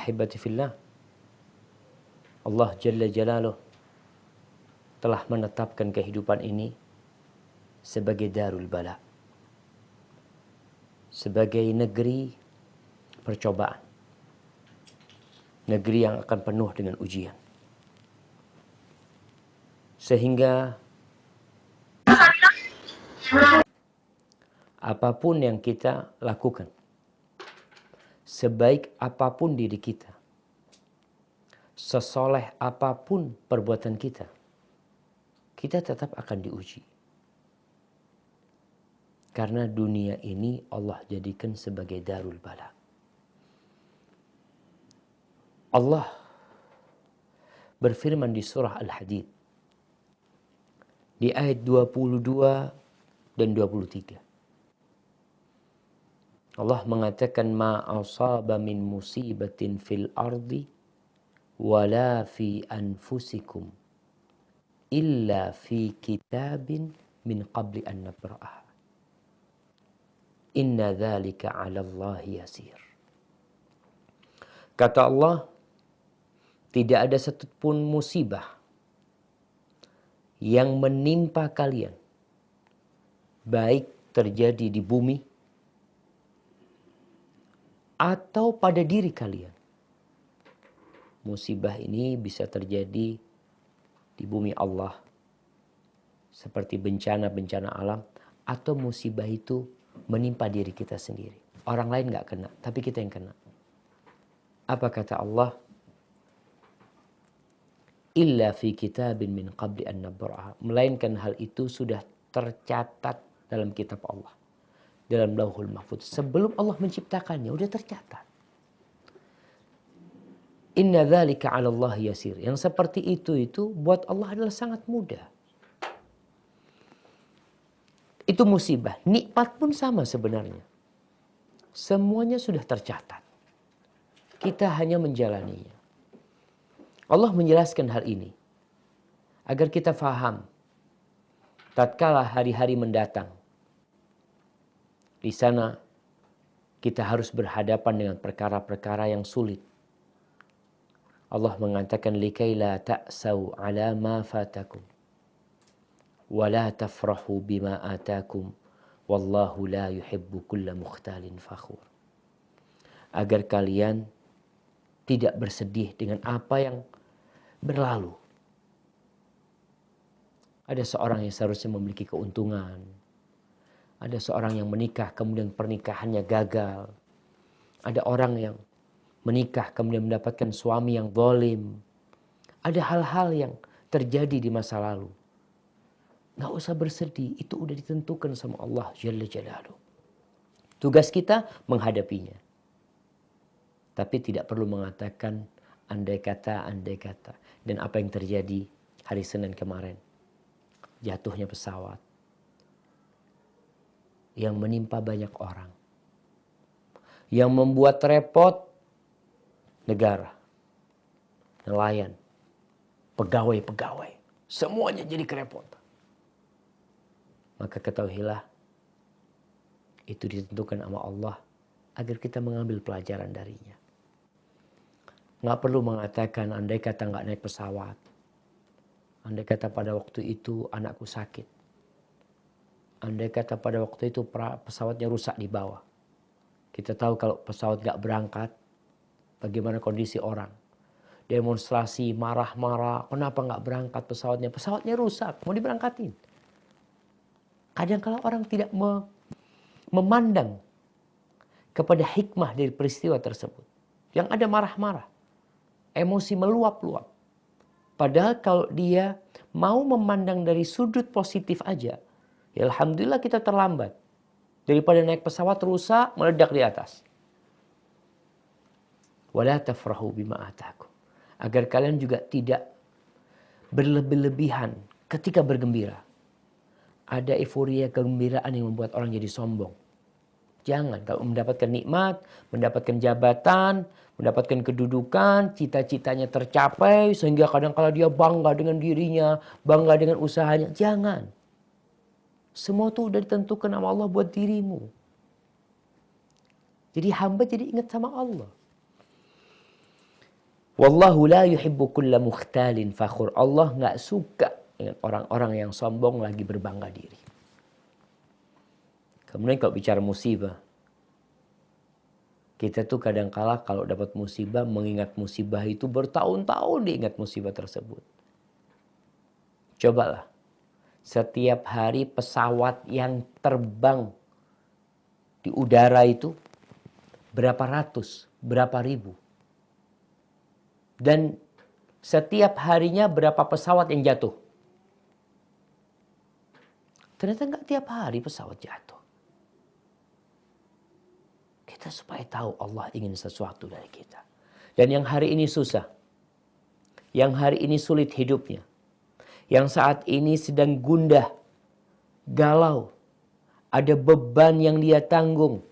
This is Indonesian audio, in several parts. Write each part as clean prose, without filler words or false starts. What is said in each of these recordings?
Ahibati fillah, Allah Jalla Jalaluh telah menetapkan kehidupan ini sebagai darul bala, sebagai negeri percobaan, negeri yang akan penuh dengan ujian. Sehingga apapun yang kita lakukan, sebaik apapun diri kita, sesoleh apapun perbuatan kita, kita tetap akan diuji. Karena dunia ini Allah jadikan sebagai darul bala. Allah berfirman di surah Al-Hadid di ayat 22 dan 23. Allah mengatakan ma asaba min musibatin fil ardi wala fi anfusikum illa fi kitabin min qabli an nabra'ah. Inna dzalika 'ala Allah yasir. Kata Allah, tidak ada satupun musibah yang menimpa kalian, baik terjadi di bumi atau pada diri kalian. Musibah ini bisa terjadi di bumi Allah, seperti bencana-bencana alam, atau musibah itu menimpa diri kita sendiri. Orang lain gak kena, tapi kita yang kena. Apa kata Allah? Illa fi kitabin min qabli an nabra'ah. Melainkan hal itu sudah tercatat dalam kitab Allah, dalam Lauhul Mahfuz. Sebelum Allah menciptakannya, sudah tercatat. Inna dzalika 'ala Allah yasir. Yang seperti itu buat Allah adalah sangat mudah. Itu musibah. Nikmat pun sama sebenarnya. Semuanya sudah tercatat. Kita hanya menjalaninya. Allah menjelaskan hal ini agar kita faham tatkala hari-hari mendatang. Di sana kita harus berhadapan dengan perkara-perkara yang sulit. Allah mengatakan likai la ta'sau 'ala ma fatakum wa la tafrahu bima atakum wallahu la yuhibbu kulla mukhtalin fakhur. Agar kalian tidak bersedih dengan apa yang berlalu. Ada seorang yang seharusnya memiliki keuntungan. Ada seorang yang menikah kemudian pernikahannya gagal. Ada orang yang menikah kemudian mendapatkan suami yang zalim. Ada hal-hal yang terjadi di masa lalu. Nggak usah bersedih, itu udah ditentukan sama Allah Jalla Jalaluh. Tugas kita menghadapinya. Tapi tidak perlu mengatakan andai kata. Dan apa yang terjadi hari Senin kemarin. Jatuhnya pesawat yang menimpa banyak orang. Yang membuat repot negara, nelayan, pegawai-pegawai. Semuanya jadi kerepotan. Maka ketahuilah, itu ditentukan sama Allah agar kita mengambil pelajaran darinya. Nggak perlu mengatakan andai kata nggak naik pesawat. Andai kata pada waktu itu anakku sakit. Andai kata pada waktu itu pesawatnya rusak di bawah. Kita tahu kalau pesawat nggak berangkat, bagaimana kondisi orang. Demonstrasi, marah-marah, kenapa nggak berangkat pesawatnya? Pesawatnya rusak, mau diberangkatin. Kadang-kala orang tidak memandang kepada hikmah dari peristiwa tersebut. Yang ada marah-marah, emosi meluap-luap. Padahal kalau dia mau memandang dari sudut positif aja, ya alhamdulillah kita terlambat. Daripada naik pesawat rusak, meledak di atas. Wala tafrahu bima atakum. Agar kalian juga tidak berlebih-lebihan ketika bergembira. Ada euforia kegembiraan yang membuat orang jadi sombong. Jangan, kalau mendapatkan nikmat, mendapatkan jabatan, mendapatkan kedudukan, cita-citanya tercapai, sehingga kadang-kala dia bangga dengan dirinya, bangga dengan usahanya. Jangan. Semua itu udah ditentukan sama Allah buat dirimu. Jadi hamba jadi ingat sama Allah. Wallahu la yuhibbu kulla mukhtalin fakhur. Allah nggak suka dengan orang-orang yang sombong lagi berbangga diri. Kemudian kalau bicara musibah, kita tuh kadangkala kalau dapat musibah, mengingat musibah itu bertahun-tahun diingat musibah tersebut. Cobalah, setiap hari pesawat yang terbang di udara itu berapa ratus, berapa ribu. Dan setiap harinya berapa pesawat yang jatuh. Ternyata nggak tiap hari pesawat jatuh. Kita supaya tahu Allah ingin sesuatu dari kita. Dan yang hari ini susah, yang hari ini sulit hidupnya, yang saat ini sedang gundah, galau, ada beban yang dia tanggung,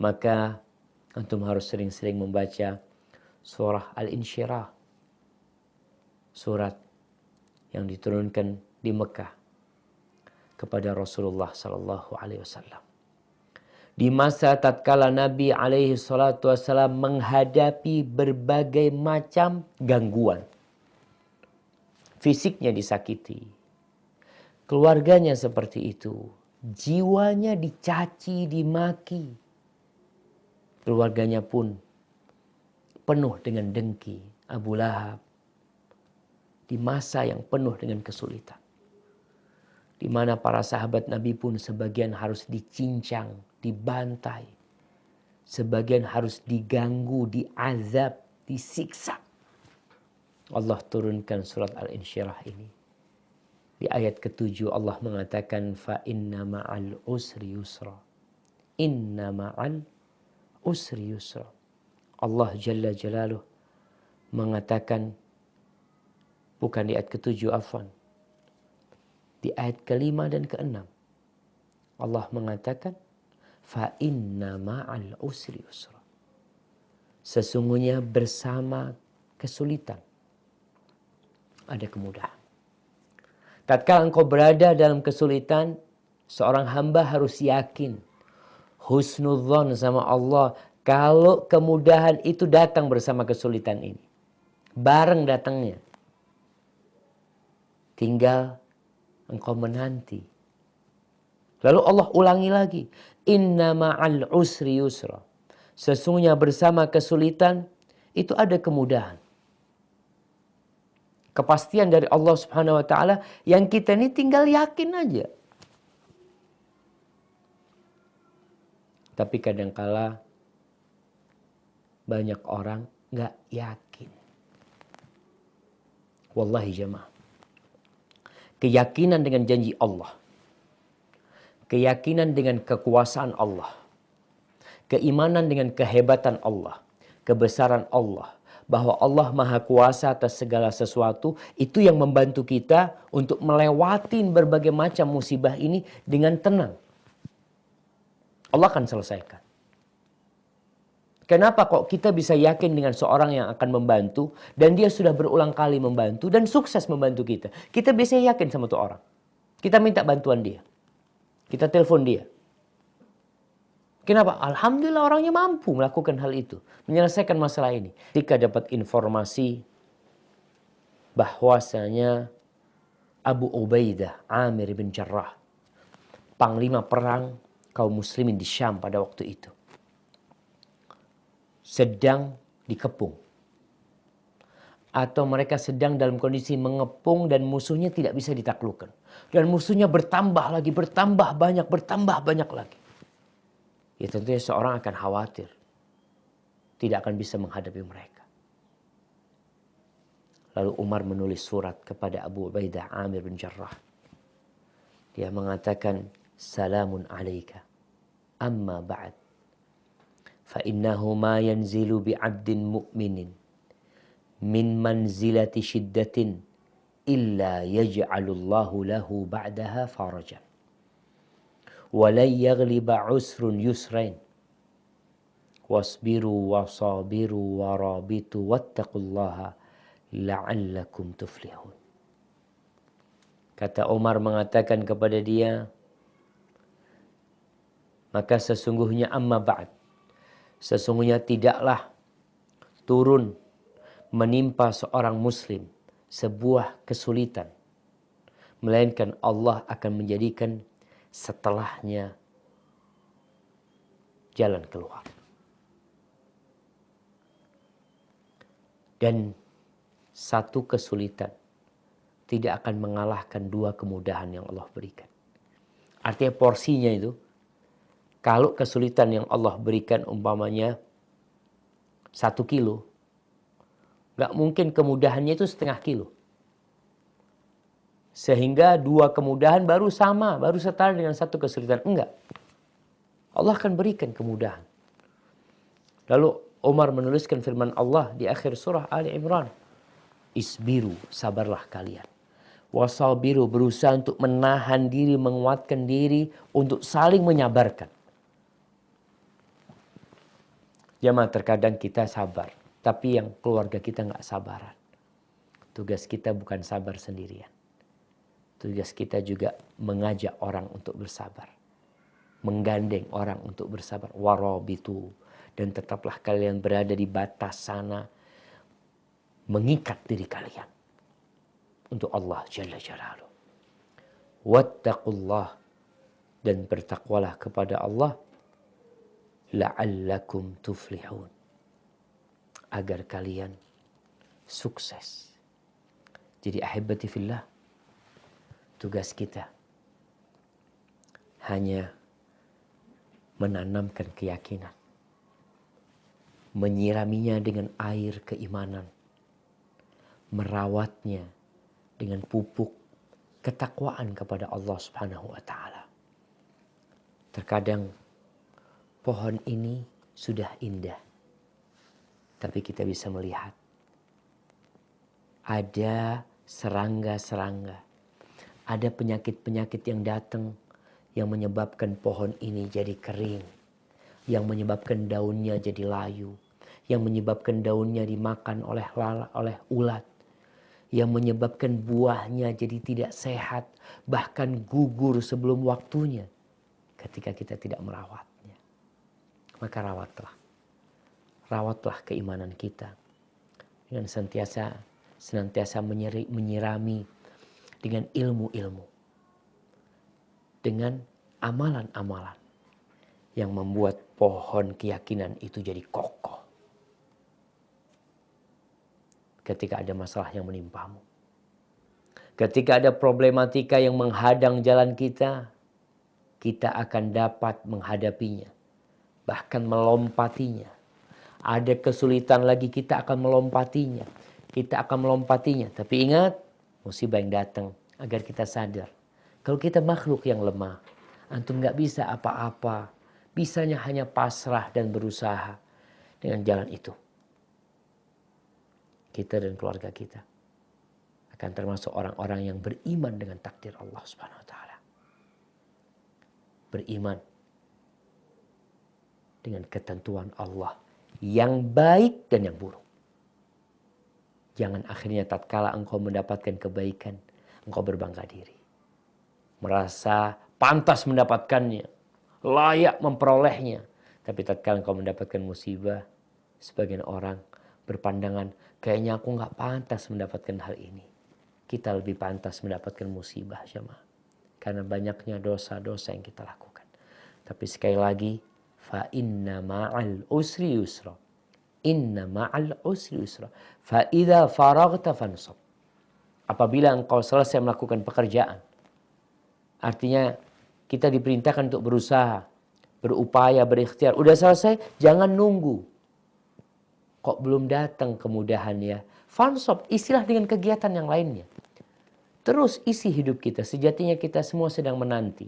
maka antum harus sering-sering membaca surah Al-Insyirah, surat yang diturunkan di Mekah kepada Rasulullah sallallahu alaihi wasallam. Di masa tatkala Nabi alaihi salatu wasallam menghadapi berbagai macam gangguan. Fisiknya disakiti, keluarganya seperti itu, jiwanya dicaci, dimaki. Keluarganya pun penuh dengan dengki. Abu Lahab di masa yang penuh dengan kesulitan, di mana para sahabat Nabi pun sebagian harus dicincang, dibantai, sebagian harus diganggu, diazab, disiksa. Allah turunkan surat Al-Insyirah ini. Di ayat ke-7 Allah mengatakan fa inna ma'al usri yusra. Inna ma'al usri yusra. Allah Jalla Jalaluh mengatakan, bukan di ayat ke-7 afwan, di ayat ke-5 dan ke-6 Allah mengatakan fa inna ma'al usri yusra. Sesungguhnya bersama kesulitan ada kemudahan. Tatkala engkau berada dalam kesulitan, seorang hamba harus yakin, husnudzon sama Allah, kalau kemudahan itu datang bersama kesulitan ini. Bareng datangnya. Tinggal engkau menanti. Lalu Allah ulangi lagi. Inna ma'al usri yusra. Sesungguhnya bersama kesulitan itu ada kemudahan. Kepastian dari Allah Subhanahu wa taala yang kita ini tinggal yakin aja. Tapi kadangkala banyak orang nggak yakin. Wallahi jamaah. Keyakinan dengan janji Allah, keyakinan dengan kekuasaan Allah, keimanan dengan kehebatan Allah, kebesaran Allah, bahwa Allah Maha Kuasa atas segala sesuatu, itu yang membantu kita untuk melewati berbagai macam musibah ini dengan tenang. Allah akan selesaikan. Kenapa kok kita bisa yakin dengan seorang yang akan membantu dan dia sudah berulang kali membantu dan sukses membantu kita? Kita biasanya yakin sama tuh orang. Kita minta bantuan dia. Kita telepon dia. Kenapa? Alhamdulillah orangnya mampu melakukan hal itu. Menyelesaikan masalah ini. Ketika dapat informasi bahwasanya Abu Ubaidah Amir bin Jarrah, panglima perang kaum muslimin di Syam pada waktu itu, sedang dikepung. Atau mereka sedang dalam kondisi mengepung dan musuhnya tidak bisa ditaklukkan. Dan musuhnya bertambah lagi, bertambah banyak lagi. Ya tentunya seorang akan khawatir. Tidak akan bisa menghadapi mereka. Lalu Umar menulis surat kepada Abu Ubaidah Amir bin Jarrah. Dia mengatakan, Salamun alaika, amma ba'd. Fa'innahu ma yanzilu bi'abdin mu'minin min manzilati shiddatin illa yaj'alullahu lahu ba'daha farajan. Walay yaghliba usrun yusrain wasbiru wasabiru warabitu wattaqullaha la'allakum tuflihun. Kata Umar mengatakan kepada dia, maka sesungguhnya amma ba'd, sesungguhnya tidaklah turun menimpa seorang muslim sebuah kesulitan, melainkan Allah akan menjadikan setelahnya jalan keluar. Dan satu kesulitan tidak akan mengalahkan dua kemudahan yang Allah berikan. Artinya porsinya itu, kalau kesulitan yang Allah berikan umpamanya 1 kilo, gak mungkin kemudahannya itu setengah kilo. Sehingga dua kemudahan baru sama, baru setara dengan satu kesulitan. Enggak. Allah akan berikan kemudahan. Lalu Umar menuliskan firman Allah di akhir surah Ali Imran. Isbiru, sabarlah kalian. Wasabiru, berusaha untuk menahan diri, menguatkan diri, untuk saling menyabarkan. Jamaah, terkadang kita sabar, tapi yang keluarga kita nggak sabaran. Tugas kita bukan sabar sendirian. Tugas kita juga mengajak orang untuk bersabar. Menggandeng orang untuk bersabar. Warabitu. Dan tetaplah kalian berada di batas sana. Mengikat diri kalian. Untuk Allah Jalla Jalaluhu. Wattaqullah. Dan bertakwalah kepada Allah. La'allakum tuflihun. Agar kalian sukses. Jadi ahibati fillah. Tugas kita hanya menanamkan keyakinan. Menyiraminya dengan air keimanan. Merawatnya dengan pupuk ketakwaan kepada Allah Subhanahu wa Ta'ala. Terkadang pohon ini sudah indah, tapi kita bisa melihat ada serangga-serangga. Ada penyakit-penyakit yang datang yang menyebabkan pohon ini jadi kering. Yang menyebabkan daunnya jadi layu. Yang menyebabkan daunnya dimakan oleh ulat. Yang menyebabkan buahnya jadi tidak sehat. Bahkan gugur sebelum waktunya. Ketika kita tidak merawatnya. Maka rawatlah. Rawatlah keimanan kita. Dengan senantiasa menyirami dengan ilmu-ilmu, dengan amalan-amalan yang membuat pohon keyakinan itu jadi kokoh. Ketika ada masalah yang menimpamu, ketika ada problematika yang menghadang jalan kita, kita akan dapat menghadapinya, bahkan melompatinya. Ada kesulitan lagi, kita akan melompatinya. Kita akan melompatinya. Tapi ingat, musibah yang datang agar kita sadar. Kalau kita makhluk yang lemah, antum gak bisa apa-apa. Bisanya hanya pasrah dan berusaha dengan jalan itu. Kita dan keluarga kita akan termasuk orang-orang yang beriman dengan takdir Allah Subhanahu wa Ta'ala. Beriman dengan ketentuan Allah yang baik dan yang buruk. Jangan akhirnya tatkala engkau mendapatkan kebaikan, engkau berbangga diri. Merasa pantas mendapatkannya, layak memperolehnya. Tapi tatkala engkau mendapatkan musibah, sebagian orang berpandangan, kayaknya aku gak pantas mendapatkan hal ini. Kita lebih pantas mendapatkan musibah, jemaah. Karena banyaknya dosa-dosa yang kita lakukan. Tapi sekali lagi, fa inna ma'al usri yusra. Inna ma'al usri yusra. Fa idza faraghta fansab. Apabila engkau selesai melakukan pekerjaan. Artinya kita diperintahkan untuk berusaha, berupaya, berikhtiar. Udah selesai, jangan nunggu. Kok belum datang kemudahannya? Fansab, isilah dengan kegiatan yang lainnya. Terus isi hidup kita. Sejatinya kita semua sedang menanti.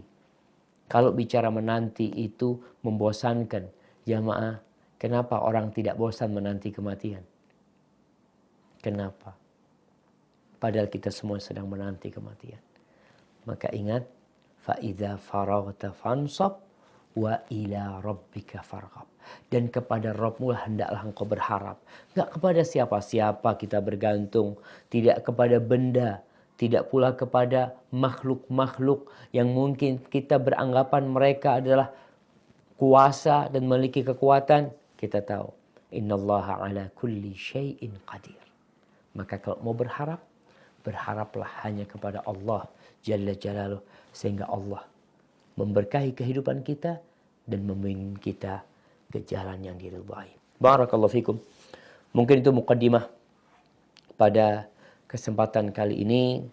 Kalau bicara menanti itu membosankan. Jamaah, kenapa orang tidak bosan menanti kematian? Kenapa? Padahal kita semua sedang menanti kematian. Maka ingat, فَإِذَا فَرَغْتَ فَانْصَبْ وَإِلَى رَبِّكَ فَارْغَبْ. Dan kepada Rabbmu hendaklah engkau berharap. Enggak kepada siapa-siapa kita bergantung. Tidak kepada benda. Tidak pula kepada makhluk-makhluk yang mungkin kita beranggapan mereka adalah kuasa dan memiliki kekuatan. Kita tahu, innallaha ala kulli syai'in qadir. Maka kalau mau berharap, berharaplah hanya kepada Allah Jalla Jalaluh, sehingga Allah memberkahi kehidupan kita dan membimbing kita ke jalan yang diridhai. Barakallahu fikum. Mungkin itu mukaddimah pada kesempatan kali ini.